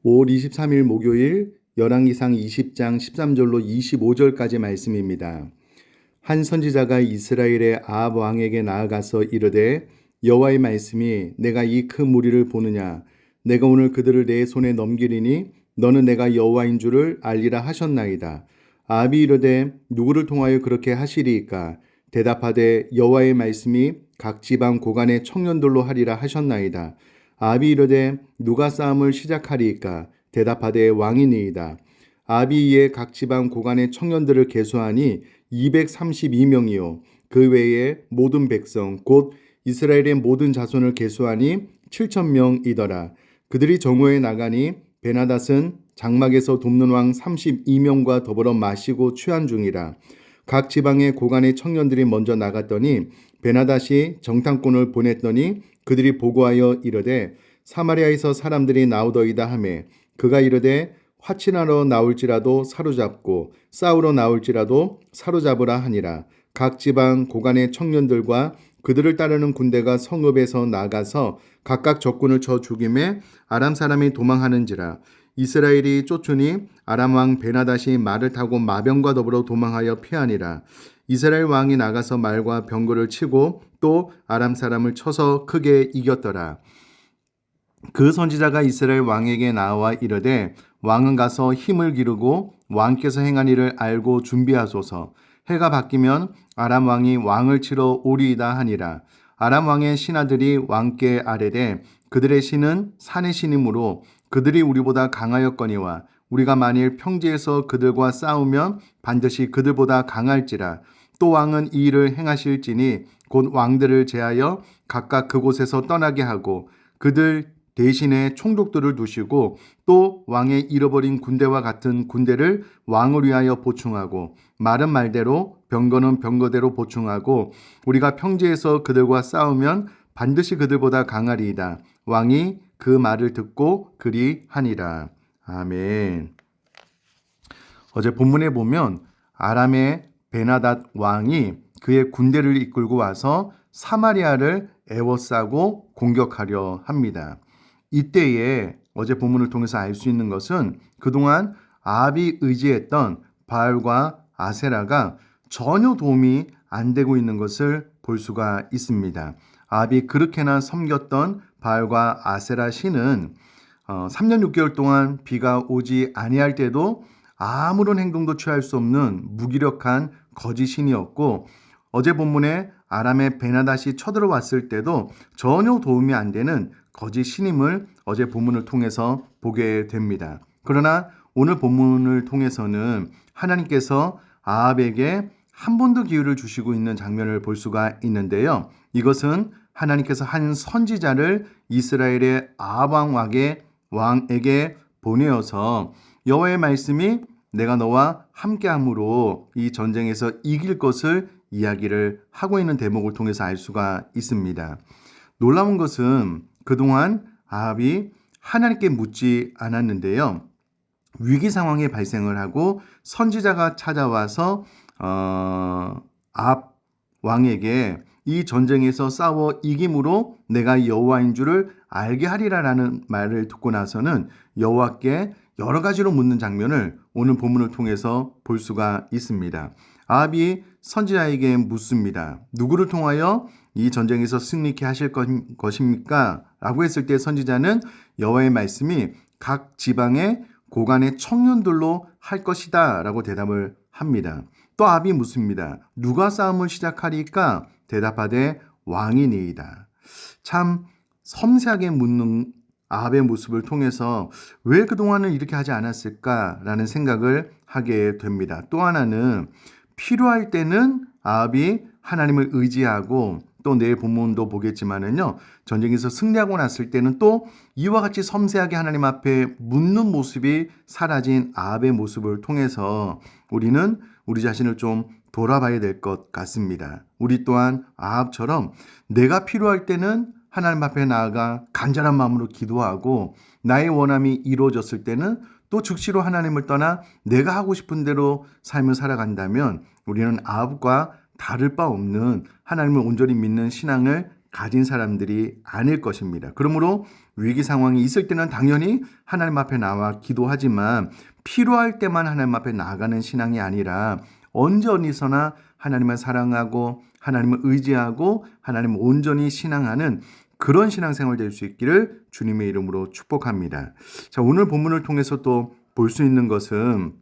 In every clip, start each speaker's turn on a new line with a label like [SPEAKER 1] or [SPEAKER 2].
[SPEAKER 1] 5월 23일 목요일 열왕기상 20장 13절로 25절까지 말씀입니다. 한 선지자가 이스라엘의 아합 왕에게 나아가서 이르되 여호와의 말씀이 내가 이 큰 무리를 보느냐 내가 오늘 그들을 내 손에 넘기리니 너는 내가 여호와인 줄을 알리라 하셨나이다. 아합이 이르되 누구를 통하여 그렇게 하시리이까? 대답하되 여호와의 말씀이 각 지방 고관의 청년들로 하리라 하셨나이다. 아합이 이르되 누가 싸움을 시작하리이까? 대답하되 왕이니이다. 아합이 이에 각 지방 고관의 청년들을 계수하니 232명이요 그 외에 모든 백성 곧 이스라엘의 모든 자손을 계수하니 7,000명이더라. 그들이 정오에 나가니 베나닷은 장막에서 돕는 왕 32명과 더불어 마시고 취한 중이라. 각 지방의 고관의 청년들이 먼저 나갔더니 베나닷이 정탐꾼을 보냈더니 그들이 보고하여 이르되 사마리아에서 사람들이 나오더이다 하매 그가 이르되 화친하러 나올지라도 사로잡고 싸우러 나올지라도 사로잡으라 하니라. 각 지방 고관의 청년들과 그들을 따르는 군대가 성읍에서 나가서 각각 적군을 쳐 죽임에 아람 사람이 도망하는지라. 이스라엘이 쫓으니 아람 왕 베나닷이 말을 타고 마병과 더불어 도망하여 피하니라. 이스라엘 왕이 나가서 말과 병거를 치고 또 아람 사람을 쳐서 크게 이겼더라. 그 선지자가 이스라엘 왕에게 나와 이르되 왕은 가서 힘을 기르고 왕께서 행한 일을 알고 준비하소서. 해가 바뀌면 아람 왕이 왕을 치러 오리이다 하니라. 아람 왕의 신하들이 왕께 아뢰되 그들의 신은 산의 신이므로 그들이 우리보다 강하였거니와 우리가 만일 평지에서 그들과 싸우면 반드시 그들보다 강할지라. 또 왕은 이 일을 행하실지니 곧 왕들을 제하여 각각 그곳에서 떠나게 하고 그들 대신에 총독들을 두시고 또 왕의 잃어버린 군대와 같은 군대를 왕을 위하여 보충하고 말은 말대로 병거는 병거대로 보충하고 우리가 평지에서 그들과 싸우면 반드시 그들보다 강하리이다. 왕이 그 말을 듣고 그리하니라. 아멘. 어제 본문에 보면 아람의 베나닷 왕이 그의 군대를 이끌고 와서 사마리아를 에워싸고 공격하려 합니다. 이때에 어제 본문을 통해서 알 수 있는 것은 그동안 아합이 의지했던 바알과 아세라가 전혀 도움이 안 되고 있는 것을 볼 수가 있습니다. 아합이 그렇게나 섬겼던 바알과 아세라 신은 3년 6개월 동안 비가 오지 아니할 때도 아무런 행동도 취할 수 없는 무기력한 거짓 신이었고 어제 본문에 아람의 베나닷이 쳐들어왔을 때도 전혀 도움이 안 되는 거짓 신임을 어제 본문을 통해서 보게 됩니다. 그러나 오늘 본문을 통해서는 하나님께서 아합에게 한 번 더 기회를 주시고 있는 장면을 볼 수가 있는데요. 이것은 하나님께서 한 선지자를 이스라엘의 아합 왕에게 보내어서 여호와의 말씀이 내가 너와 함께함으로 이 전쟁에서 이길 것을 이야기를 하고 있는 대목을 통해서 알 수가 있습니다. 놀라운 것은 그동안 아합이 하나님께 묻지 않았는데요. 위기 상황이 발생을 하고 선지자가 찾아와서 아합 왕에게 이 전쟁에서 싸워 이김으로 내가 여호와인 줄을 알게 하리라라는 말을 듣고 나서는 여호와께 여러 가지로 묻는 장면을 오늘 본문을 통해서 볼 수가 있습니다. 아합이 선지자에게 묻습니다. 누구를 통하여 이 전쟁에서 승리케 하실 것입니까? 라고 했을 때 선지자는 여호와의 말씀이 각 지방의 고관의 청년들로 할 것이다 라고 대답을 합니다. 또 아합이 묻습니다. 누가 싸움을 시작하리까? 대답하되 왕이니이다. 참 섬세하게 묻는 아합의 모습을 통해서 왜 그동안은 이렇게 하지 않았을까라는 생각을 하게 됩니다. 또 하나는 필요할 때는 아합이 하나님을 의지하고 또 내일 본문도 보겠지만은요 전쟁에서 승리하고 났을 때는 또 이와 같이 섬세하게 하나님 앞에 묻는 모습이 사라진 아합의 모습을 통해서 우리는 우리 자신을 좀 돌아봐야 될 것 같습니다. 우리 또한 아합처럼 내가 필요할 때는 하나님 앞에 나아가 간절한 마음으로 기도하고 나의 원함이 이루어졌을 때는 또 즉시로 하나님을 떠나 내가 하고 싶은 대로 삶을 살아간다면 우리는 아합과 다를 바 없는 하나님을 온전히 믿는 신앙을 가진 사람들이 아닐 것입니다. 그러므로 위기 상황이 있을 때는 당연히 하나님 앞에 나와 기도하지만 필요할 때만 하나님 앞에 나아가는 신앙이 아니라 언제 어디서나 하나님을 사랑하고 하나님을 의지하고 하나님을 온전히 신앙하는 그런 신앙생활 될 수 있기를 주님의 이름으로 축복합니다. 자, 오늘 본문을 통해서 또 볼 수 있는 것은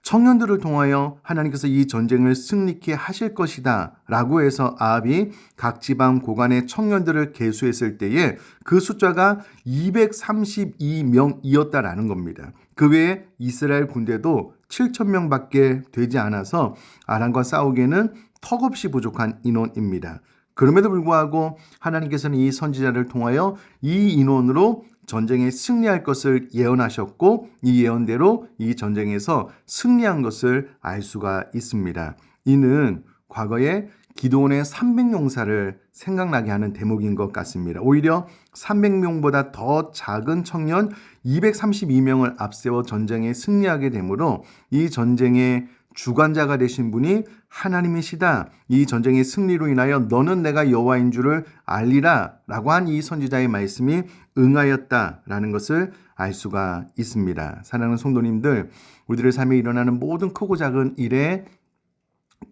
[SPEAKER 1] 청년들을 통하여 하나님께서 이 전쟁을 승리케 하실 것이다 라고 해서 아합이 각 지방 고관의 청년들을 계수했을 때에 그 숫자가 232명이었다라는 겁니다. 그 외에 이스라엘 군대도 7,000명밖에 되지 않아서 아람과 싸우기에는 턱없이 부족한 인원입니다. 그럼에도 불구하고 하나님께서는 이 선지자를 통하여 이 인원으로 전쟁에 승리할 것을 예언하셨고 이 예언대로 이 전쟁에서 승리한 것을 알 수가 있습니다. 이는 과거에 기드온의 300용사를 생각나게 하는 대목인 것 같습니다. 오히려 300명보다 더 작은 청년 232명을 앞세워 전쟁에 승리하게 되므로 이 전쟁의 주관자가 되신 분이 하나님이시다. 이 전쟁의 승리로 인하여 너는 내가 여호와인 줄을 알리라 라고 한 이 선지자의 말씀이 응하였다라는 것을 알 수가 있습니다. 사랑하는 성도님들, 우리들의 삶에 일어나는 모든 크고 작은 일에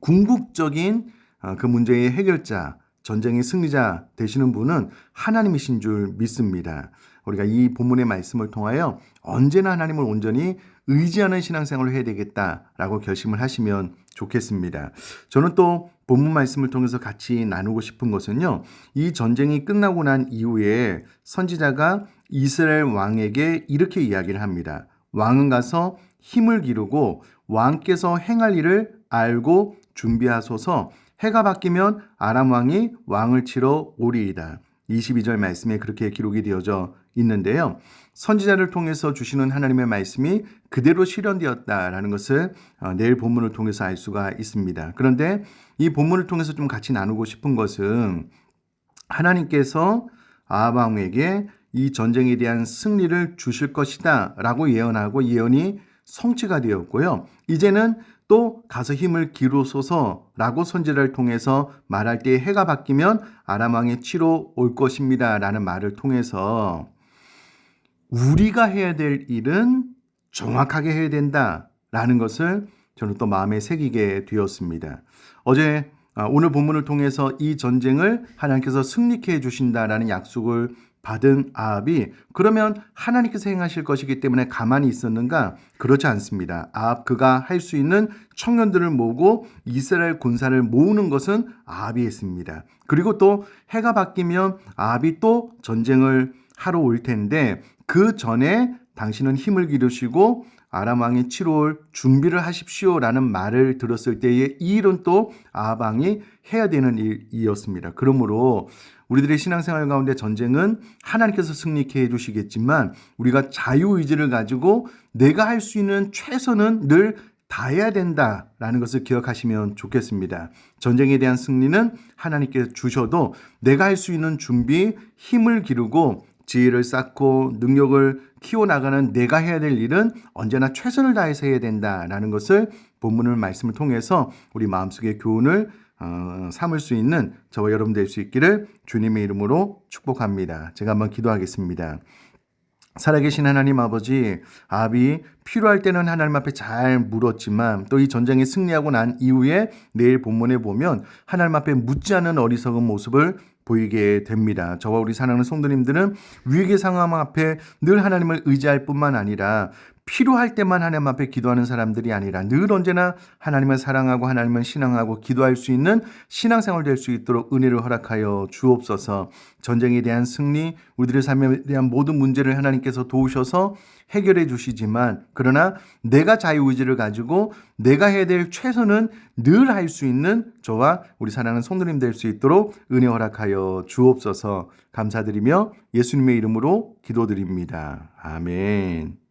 [SPEAKER 1] 궁극적인 그 문제의 해결자, 전쟁의 승리자 되시는 분은 하나님이신 줄 믿습니다. 우리가 이 본문의 말씀을 통하여 언제나 하나님을 온전히 의지하는 신앙생활을 해야 되겠다라고 결심을 하시면 좋겠습니다. 저는 또 본문 말씀을 통해서 같이 나누고 싶은 것은요. 이 전쟁이 끝나고 난 이후에 선지자가 이스라엘 왕에게 이렇게 이야기를 합니다. 왕은 가서 힘을 기르고 왕께서 행할 일을 알고 준비하소서. 해가 바뀌면 아람 왕이 왕을 치러 오리이다. 22절 말씀에 그렇게 기록이 되어져 있는데요. 선지자를 통해서 주시는 하나님의 말씀이 그대로 실현되었다라는 것을 내일 본문을 통해서 알 수가 있습니다. 그런데 이 본문을 통해서 좀 같이 나누고 싶은 것은 하나님께서 아합 왕에게 이 전쟁에 대한 승리를 주실 것이다 라고 예언하고 예언이 성취가 되었고요. 이제는 또 가서 힘을 기르소서라고 선지자를 통해서 말할 때 해가 바뀌면 아람 왕이 치러 올 것입니다 라는 말을 통해서 우리가 해야 될 일은 정확하게 해야 된다라는 것을 저는 또 마음에 새기게 되었습니다. 오늘 본문을 통해서 이 전쟁을 하나님께서 승리케 해주신다라는 약속을 받은 아합이 그러면 하나님께서 행하실 것이기 때문에 가만히 있었는가? 그렇지 않습니다. 아합 그가 할 수 있는 청년들을 모으고 이스라엘 군사를 모으는 것은 아합이 했습니다. 그리고 또 해가 바뀌면 아합이 또 전쟁을 하러 올 텐데 그 전에 당신은 힘을 기르시고 아람 왕이 치러 올 준비를 하십시오라는 말을 들었을 때에 이 일은 또 아합 왕이 해야 되는 일이었습니다. 그러므로 우리들의 신앙생활 가운데 전쟁은 하나님께서 승리케 해주시겠지만 우리가 자유의지를 가지고 내가 할 수 있는 최선은 늘 다해야 된다라는 것을 기억하시면 좋겠습니다. 전쟁에 대한 승리는 하나님께서 주셔도 내가 할 수 있는 준비, 힘을 기르고 지혜를 쌓고 능력을 키워나가는 내가 해야 될 일은 언제나 최선을 다해서 해야 된다라는 것을 본문을 말씀을 통해서 우리 마음속에 교훈을 삼을 수 있는 저와 여러분 될 수 있기를 주님의 이름으로 축복합니다. 제가 한번 기도하겠습니다. 살아계신 하나님 아버지, 아합이 필요할 때는 하나님 앞에 잘 물었지만 또 이 전쟁에 승리하고 난 이후에 내일 본문에 보면 하나님 앞에 묻지 않은 어리석은 모습을 보이게 됩니다. 저와 우리 사랑하는 성도님들은 위기 상황 앞에 늘 하나님을 의지할 뿐만 아니라 필요할 때만 하나님 앞에 기도하는 사람들이 아니라 늘 언제나 하나님을 사랑하고 하나님을 신앙하고 기도할 수 있는 신앙생활 될 수 있도록 은혜를 허락하여 주옵소서. 전쟁에 대한 승리, 우리들의 삶에 대한 모든 문제를 하나님께서 도우셔서 해결해 주시지만 그러나 내가 자유의지를 가지고 내가 해야 될 최선은 늘 할 수 있는 저와 우리 사랑하는 성도님 될 수 있도록 은혜 허락하여 주옵소서. 감사드리며 예수님의 이름으로 기도드립니다. 아멘.